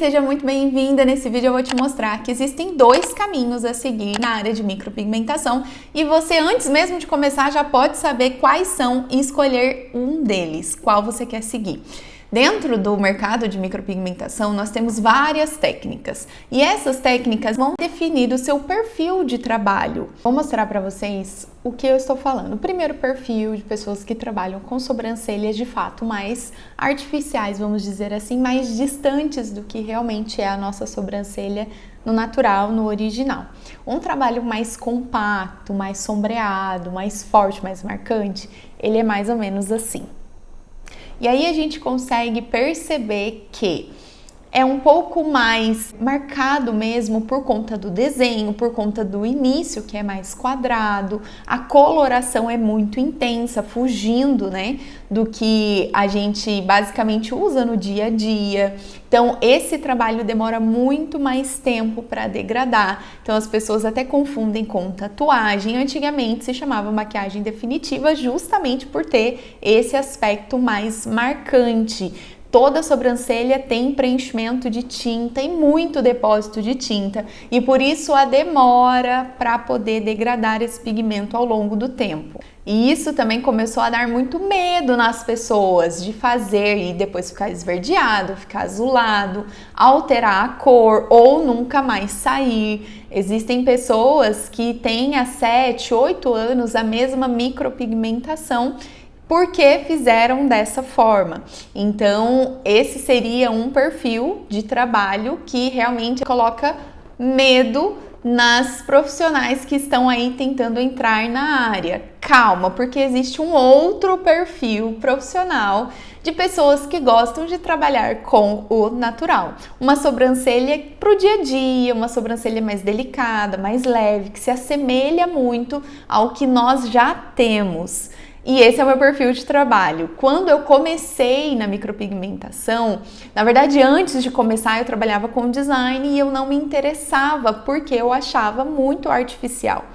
seja muito bem-vinda. Nesse vídeo eu vou te mostrar que existem dois caminhos a seguir na área de micropigmentação e você, antes mesmo de começar, já pode saber quais são e escolher um deles, qual você quer seguir. Dentro do mercado de micropigmentação, nós temos várias técnicas e essas técnicas vão definir o seu perfil de trabalho. Vou mostrar para vocês o que eu estou falando. O primeiro perfil de pessoas que trabalham com sobrancelhas de fato mais artificiais, vamos dizer assim, mais distantes do que realmente é a nossa sobrancelha no natural, no original. Um trabalho mais compacto, mais sombreado, mais forte, mais marcante, ele é mais ou menos assim. E aí a gente consegue perceber que é um pouco mais marcado mesmo por conta do desenho, por conta do início, que é mais quadrado, a coloração é muito intensa, fugindo, né, do que a gente basicamente usa no dia a dia. Então, esse trabalho demora muito mais tempo para degradar. Então, as pessoas até confundem com tatuagem. Antigamente se chamava maquiagem definitiva justamente por ter esse aspecto mais marcante. Toda sobrancelha tem preenchimento de tinta e muito depósito de tinta, e por isso a demora para poder degradar esse pigmento ao longo do tempo. E isso também começou a dar muito medo nas pessoas de fazer e depois ficar esverdeado, ficar azulado, alterar a cor ou nunca mais sair. Existem pessoas que têm há 7, 8 anos a mesma micropigmentação porque fizeram dessa forma. Então, esse seria um perfil de trabalho que realmente coloca medo nas profissionais que estão aí tentando entrar na área. Calma, porque existe um outro perfil profissional de pessoas que gostam de trabalhar com o natural. Uma sobrancelha para o dia a dia, uma sobrancelha mais delicada, mais leve, que se assemelha muito ao que nós já temos. E esse é o meu perfil de trabalho. Quando eu comecei na micropigmentação, na verdade, antes de começar, eu trabalhava com design e eu não me interessava porque eu achava muito artificial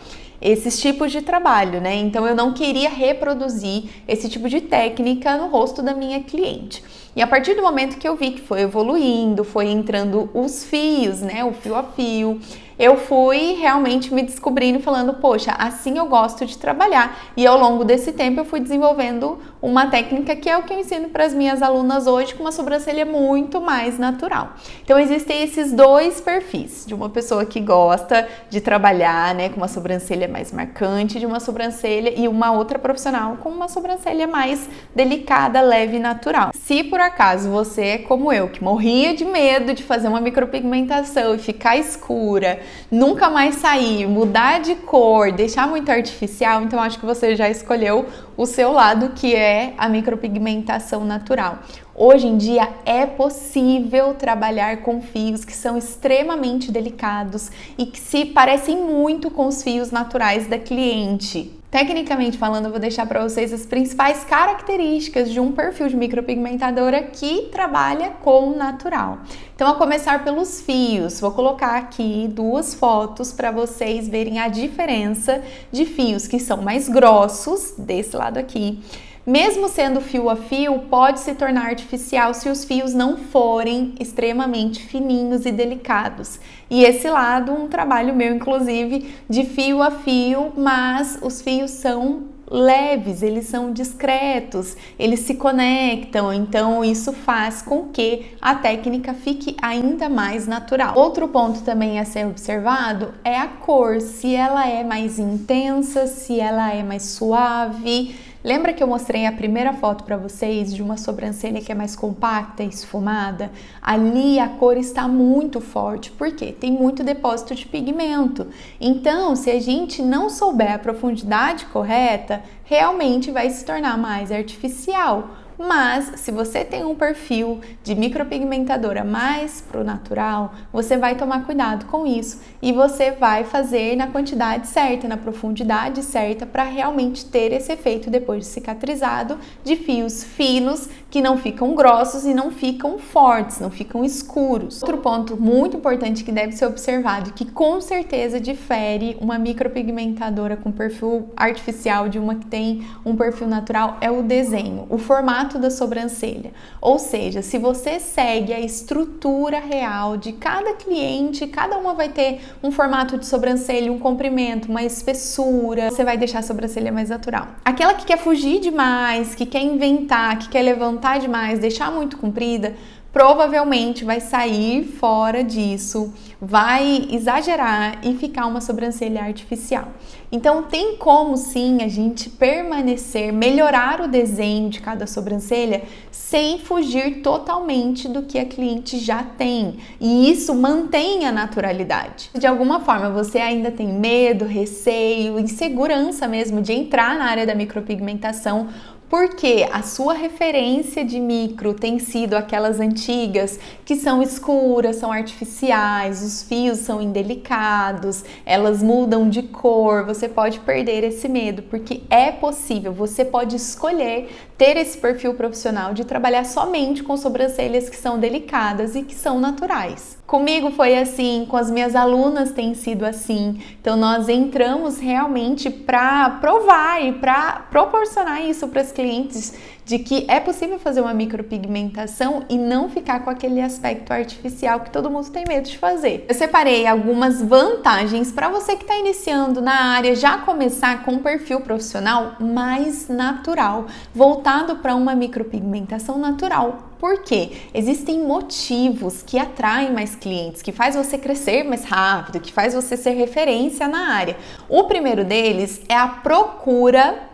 esses tipos de trabalho, né? Então eu não queria reproduzir esse tipo de técnica no rosto da minha cliente. E a partir do momento que eu vi que foi evoluindo, foi entrando os fios, né? O fio a fio, eu fui realmente me descobrindo, falando, poxa, assim eu gosto de trabalhar. E ao longo desse tempo eu fui desenvolvendo uma técnica que é o que eu ensino para as minhas alunas hoje, com uma sobrancelha muito mais natural. Então existem esses dois perfis, de uma pessoa que gosta de trabalhar, né, com uma sobrancelha mais marcante, de uma sobrancelha, e uma outra profissional com uma sobrancelha mais delicada, leve e natural. Se por acaso você é como eu, que morria de medo de fazer uma micropigmentação e ficar escura, nunca mais sair, mudar de cor, deixar muito artificial, então acho que você já escolheu o seu lado, que é a micropigmentação natural. Hoje em dia é possível trabalhar com fios que são extremamente delicados e que se parecem muito com os fios naturais da cliente. Tecnicamente falando, eu vou deixar para vocês as principais características de um perfil de micropigmentadora que trabalha com natural. Então, a começar pelos fios, vou colocar aqui duas fotos para vocês verem a diferença de fios que são mais grossos, desse lado aqui. Mesmo sendo fio a fio, pode se tornar artificial se os fios não forem extremamente fininhos e delicados. E esse lado, um trabalho meu, inclusive, de fio a fio, mas os fios são leves, eles são discretos, eles se conectam, então isso faz com que a técnica fique ainda mais natural. Outro ponto também a ser observado é a cor, se ela é mais intensa, se ela é mais suave. Lembra que eu mostrei a primeira foto para vocês de uma sobrancelha que é mais compacta e esfumada? Ali a cor está muito forte, porque tem muito depósito de pigmento. Então, se a gente não souber a profundidade correta, realmente vai se tornar mais artificial. Mas se você tem um perfil de micropigmentadora mais pro natural, você vai tomar cuidado com isso e você vai fazer na quantidade certa, na profundidade certa, para realmente ter esse efeito depois de cicatrizado de fios finos que não ficam grossos e não ficam fortes, não ficam escuros. Outro ponto muito importante que deve ser observado, que com certeza difere uma micropigmentadora com perfil artificial de uma que tem um perfil natural, é o desenho, o formato da sobrancelha. Ou seja, se você segue a estrutura real de cada cliente, cada uma vai ter um formato de sobrancelha, um comprimento, uma espessura, você vai deixar a sobrancelha mais natural. Aquela que quer fugir demais, que quer inventar, que quer levantar demais, deixar muito comprida, provavelmente vai sair fora disso, vai exagerar e ficar uma sobrancelha artificial. Então tem como sim a gente permanecer, melhorar o desenho de cada sobrancelha sem fugir totalmente do que a cliente já tem. E isso mantém a naturalidade. De alguma forma você ainda tem medo, receio, insegurança mesmo de entrar na área da micropigmentação, porque a sua referência de micro tem sido aquelas antigas que são escuras, são artificiais, os fios são indelicados, elas mudam de cor. Você pode perder esse medo, porque é possível, você pode escolher ter esse perfil profissional de trabalhar somente com sobrancelhas que são delicadas e que são naturais. Comigo foi assim, com as minhas alunas tem sido assim. Então nós entramos realmente para provar e para proporcionar isso para as clientes, de que é possível fazer uma micropigmentação e não ficar com aquele aspecto artificial que todo mundo tem medo de fazer. Eu separei algumas vantagens para você que está iniciando na área já começar com um perfil profissional mais natural, voltado para uma micropigmentação natural. Por quê? Existem motivos que atraem mais clientes, que faz você crescer mais rápido, que faz você ser referência na área. O primeiro deles é a procura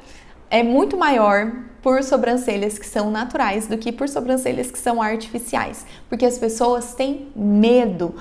é muito maior por sobrancelhas que são naturais do que por sobrancelhas que são artificiais, porque as pessoas têm medo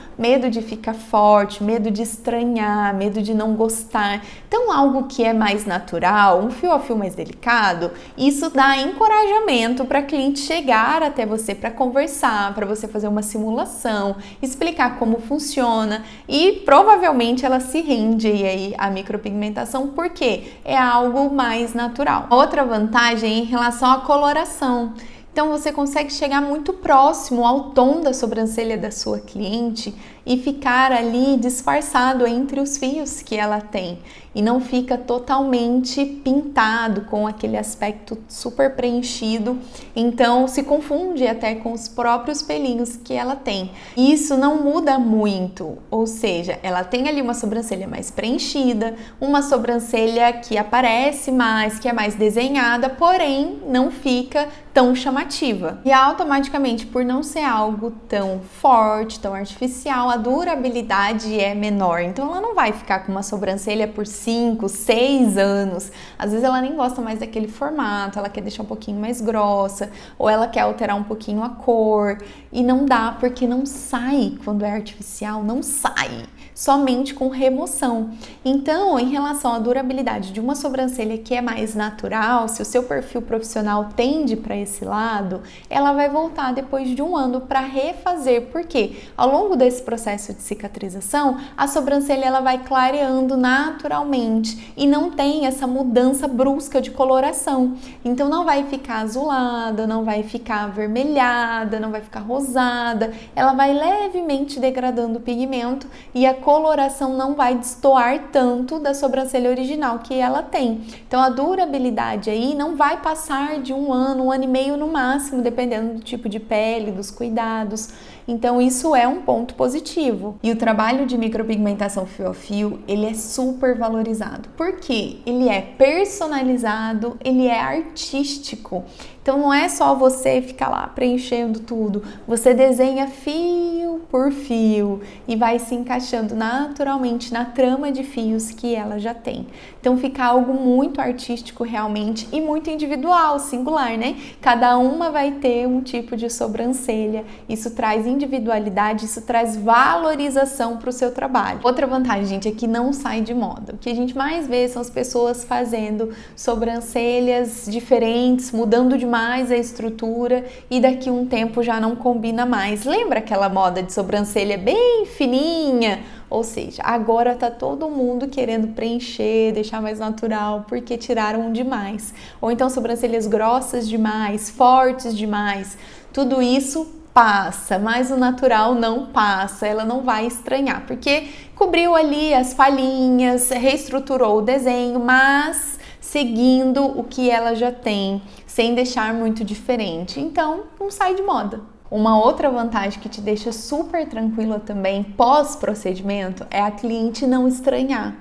de ficar forte, medo de estranhar, medo de não gostar. Então algo que é mais natural, um fio a fio mais delicado, isso dá encorajamento para a cliente chegar até você para conversar, para você fazer uma simulação, explicar como funciona e provavelmente ela se rende aí à micropigmentação porque é algo mais natural. Outra vantagem em relação à coloração. Então você consegue chegar muito próximo ao tom da sobrancelha da sua cliente e ficar ali disfarçado entre os fios que ela tem e não fica totalmente pintado com aquele aspecto super preenchido, então se confunde até com os próprios pelinhos que ela tem. Isso não muda muito, ou seja, ela tem ali uma sobrancelha mais preenchida, uma sobrancelha que aparece mais, que é mais desenhada, porém não fica tão chamativa. E automaticamente, por não ser algo tão forte, tão artificial, a durabilidade é menor. Então ela não vai ficar com uma sobrancelha por 5, 6 anos. Às vezes ela nem gosta mais daquele formato, ela quer deixar um pouquinho mais grossa, ou ela quer alterar um pouquinho a cor. E não dá, porque não sai quando é artificial, não sai. Somente com remoção. Então, em relação à durabilidade de uma sobrancelha que é mais natural, se o seu perfil profissional tende para esse lado, ela vai voltar depois de um ano para refazer, porque ao longo desse processo de cicatrização, a sobrancelha ela vai clareando naturalmente e não tem essa mudança brusca de coloração. Então não vai ficar azulada, não vai ficar avermelhada, não vai ficar rosada, ela vai levemente degradando o pigmento e a coloração não vai destoar tanto da sobrancelha original que ela tem. Então a durabilidade aí não vai passar de um ano e meio no máximo, dependendo do tipo de pele, dos cuidados. Então isso é um ponto positivo. E o trabalho de micropigmentação fio a fio, ele é super valorizado. Por quê? Ele é personalizado, ele é artístico. Então não é só você ficar lá preenchendo tudo, você desenha fio por fio e vai se encaixando naturalmente na trama de fios que ela já tem. Então fica algo muito artístico realmente e muito individual, singular, né? Cada uma vai ter um tipo de sobrancelha, isso traz individualidade, isso traz valorização para o seu trabalho. Outra vantagem, gente, é que não sai de moda. O que a gente mais vê são as pessoas fazendo sobrancelhas diferentes, mudando demais a estrutura e daqui a um tempo já não combina mais. Lembra aquela moda de sobrancelha bem fininha? Ou seja, agora tá todo mundo querendo preencher, deixar mais natural, porque tiraram demais. Ou então sobrancelhas grossas demais, fortes demais. Tudo isso passa, mas o natural não passa, ela não vai estranhar, porque cobriu ali as falhinhas, reestruturou o desenho, mas seguindo o que ela já tem, sem deixar muito diferente. Então, não sai de moda. Uma outra vantagem que te deixa super tranquila também pós-procedimento é a cliente não estranhar,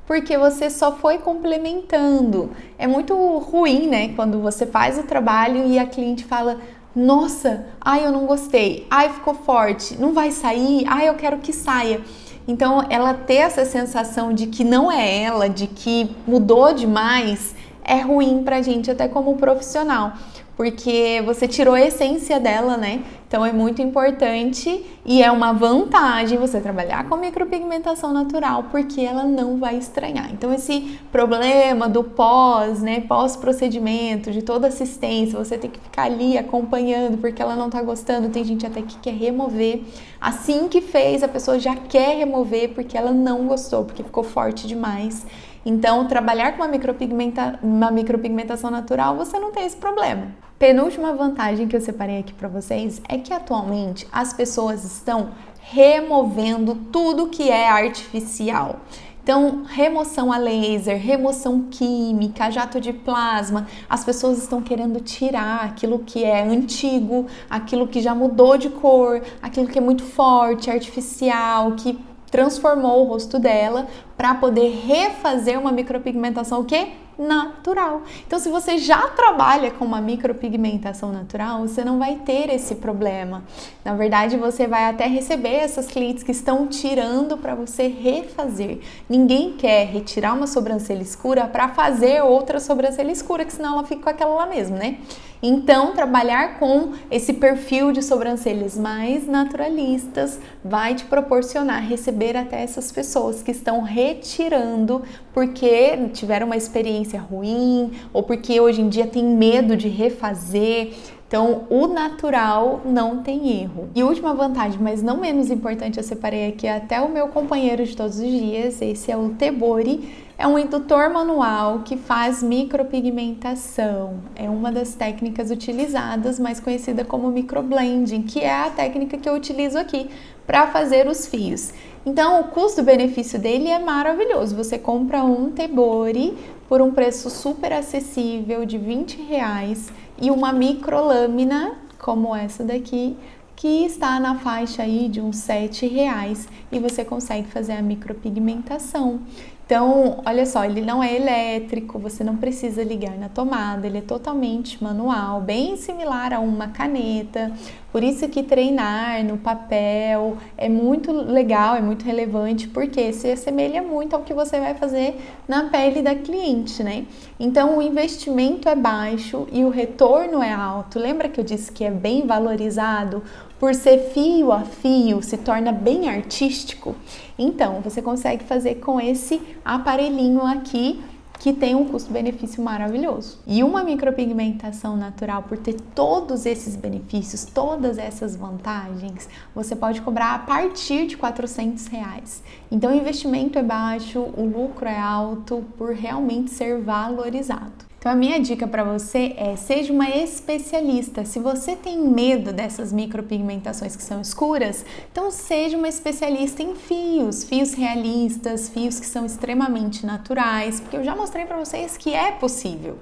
porque você só foi complementando. É muito ruim, né, quando você faz o trabalho e a cliente fala: nossa, ai, eu não gostei, ai, ficou forte, não vai sair, ai, eu quero que saia. Então, ela ter essa sensação de que não é ela, de que mudou demais, é ruim pra gente até como profissional, porque você tirou a essência dela, né? Então é muito importante e é uma vantagem você trabalhar com micropigmentação natural, porque ela não vai estranhar. Então esse problema do pós, né, pós-procedimento, de toda assistência, você tem que ficar ali acompanhando porque ela não tá gostando, tem gente até que quer remover. Assim que fez, a pessoa já quer remover porque ela não gostou, porque ficou forte demais. Então, trabalhar com uma micropigmentação natural, você não tem esse problema. Penúltima vantagem que eu separei aqui para vocês é que atualmente as pessoas estão removendo tudo que é artificial. Então, remoção a laser, remoção química, jato de plasma, as pessoas estão querendo tirar aquilo que é antigo, aquilo que já mudou de cor, aquilo que é muito forte, artificial, que transformou o rosto dela para poder refazer uma micropigmentação o quê? Natural. Então, se você já trabalha com uma micropigmentação natural, você não vai ter esse problema. Na verdade, você vai até receber essas clientes que estão tirando para você refazer. Ninguém quer retirar uma sobrancelha escura para fazer outra sobrancelha escura, que senão ela fica com aquela lá mesmo, né? Então, trabalhar com esse perfil de sobrancelhas mais naturalistas vai te proporcionar receber até essas pessoas que estão retirando porque tiveram uma experiência ruim ou porque hoje em dia tem medo de refazer. Então, o natural não tem erro. E última vantagem, mas não menos importante, eu separei aqui até o meu companheiro de todos os dias, esse é o Tebori. É um indutor manual que faz micropigmentação. É uma das técnicas utilizadas, mais conhecida como microblending, que é a técnica que eu utilizo aqui para fazer os fios. Então, o custo-benefício dele é maravilhoso. Você compra um Tebori por um preço super acessível de R$20 e uma microlâmina como essa daqui, que está na faixa aí de uns R$7 e você consegue fazer a micropigmentação. Então, olha só, ele não é elétrico, você não precisa ligar na tomada, ele é totalmente manual, bem similar a uma caneta. Por isso que treinar no papel é muito legal, é muito relevante, porque se assemelha muito ao que você vai fazer na pele da cliente, né? Então, o investimento é baixo e o retorno é alto. Lembra que eu disse que é bem valorizado? Por ser fio a fio, se torna bem artístico. Então, você consegue fazer com esse aparelhinho aqui, que tem um custo-benefício maravilhoso. E uma micropigmentação natural, por ter todos esses benefícios, todas essas vantagens, você pode cobrar a partir de R$400. Então, o investimento é baixo, o lucro é alto, por realmente ser valorizado. Então, a minha dica para você é: seja uma especialista. Se você tem medo dessas micropigmentações que são escuras, então seja uma especialista em fios, fios realistas, fios que são extremamente naturais, porque eu já mostrei para vocês que é possível.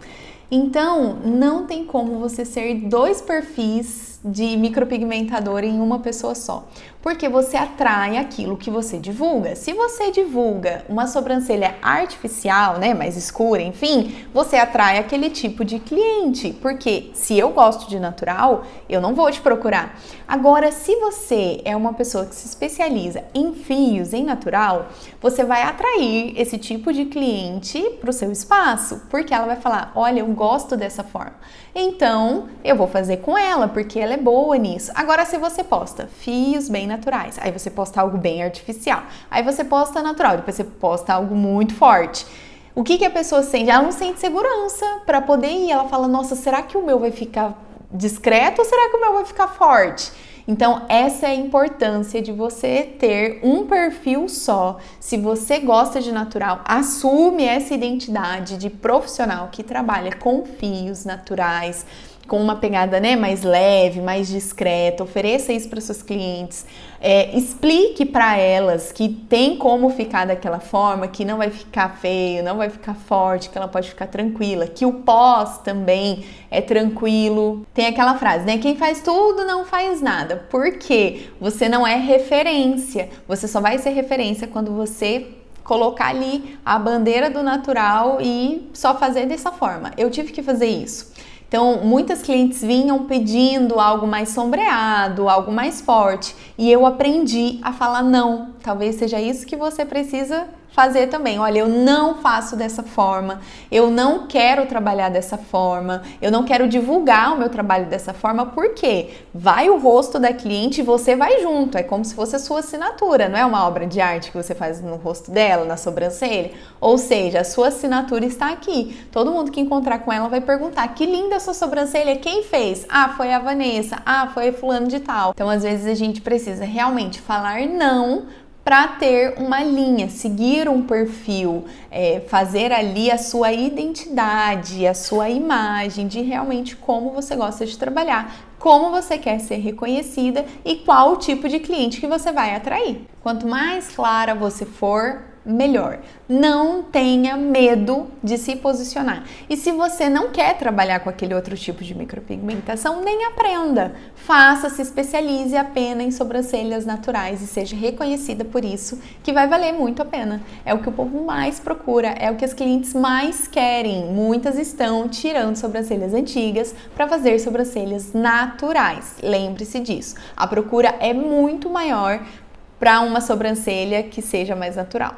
Então, não tem como você ser dois perfis de micropigmentador em uma pessoa só, porque você atrai aquilo que você divulga. Se você divulga uma sobrancelha artificial, né, mais escura, enfim, você atrai aquele tipo de cliente, porque se eu gosto de natural, eu não vou te procurar. Agora, se você é uma pessoa que se especializa em fios, em natural, você vai atrair esse tipo de cliente para o seu espaço, porque ela vai falar: olha, eu gosto dessa forma, então eu vou fazer com ela, porque ela ela é boa nisso. Agora, se você posta fios bem naturais, aí você posta algo bem artificial, aí você posta natural, depois você posta algo muito forte. O que a pessoa sente? Ela não sente segurança para poder ir. Ela fala, nossa, será que o meu vai ficar discreto ou será que o meu vai ficar forte? Então, essa é a importância de você ter um perfil só. Se você gosta de natural, assume essa identidade de profissional que trabalha com fios naturais, com uma pegada, né, mais leve, mais discreta. Ofereça isso para seus clientes. Explique para elas que tem como ficar daquela forma, que não vai ficar feio, não vai ficar forte, que ela pode ficar tranquila, que o pós também é tranquilo. Tem aquela frase, né? Quem faz tudo não faz nada. Por quê? Você não é referência. Você só vai ser referência quando você colocar ali a bandeira do natural e só fazer dessa forma. Eu tive que fazer isso. Então, muitas clientes vinham pedindo algo mais sombreado, algo mais forte, e eu aprendi a falar não. Talvez seja isso que você precisa fazer também. Olha, eu não faço dessa forma, eu não quero trabalhar dessa forma, eu não quero divulgar o meu trabalho dessa forma, porque vai o rosto da cliente e você vai junto, é como se fosse a sua assinatura, não é uma obra de arte que você faz no rosto dela, na sobrancelha? Ou seja, a sua assinatura está aqui. Todo mundo que encontrar com ela vai perguntar, que linda a sua sobrancelha, quem fez? Ah, foi a Vanessa, ah, foi fulano de tal. Então, às vezes a gente precisa realmente falar não para ter uma linha, seguir um perfil, fazer ali a sua identidade, a sua imagem de realmente como você gosta de trabalhar, como você quer ser reconhecida e qual o tipo de cliente que você vai atrair. Quanto mais clara você for, melhor. Não tenha medo de se posicionar. E se você não quer trabalhar com aquele outro tipo de micropigmentação, nem aprenda. Faça, se especialize apenas em sobrancelhas naturais e seja reconhecida por isso, que vai valer muito a pena. É o que o povo mais procura, é o que as clientes mais querem. Muitas estão tirando sobrancelhas antigas para fazer sobrancelhas naturais. Lembre-se disso. A procura é muito maior para uma sobrancelha que seja mais natural.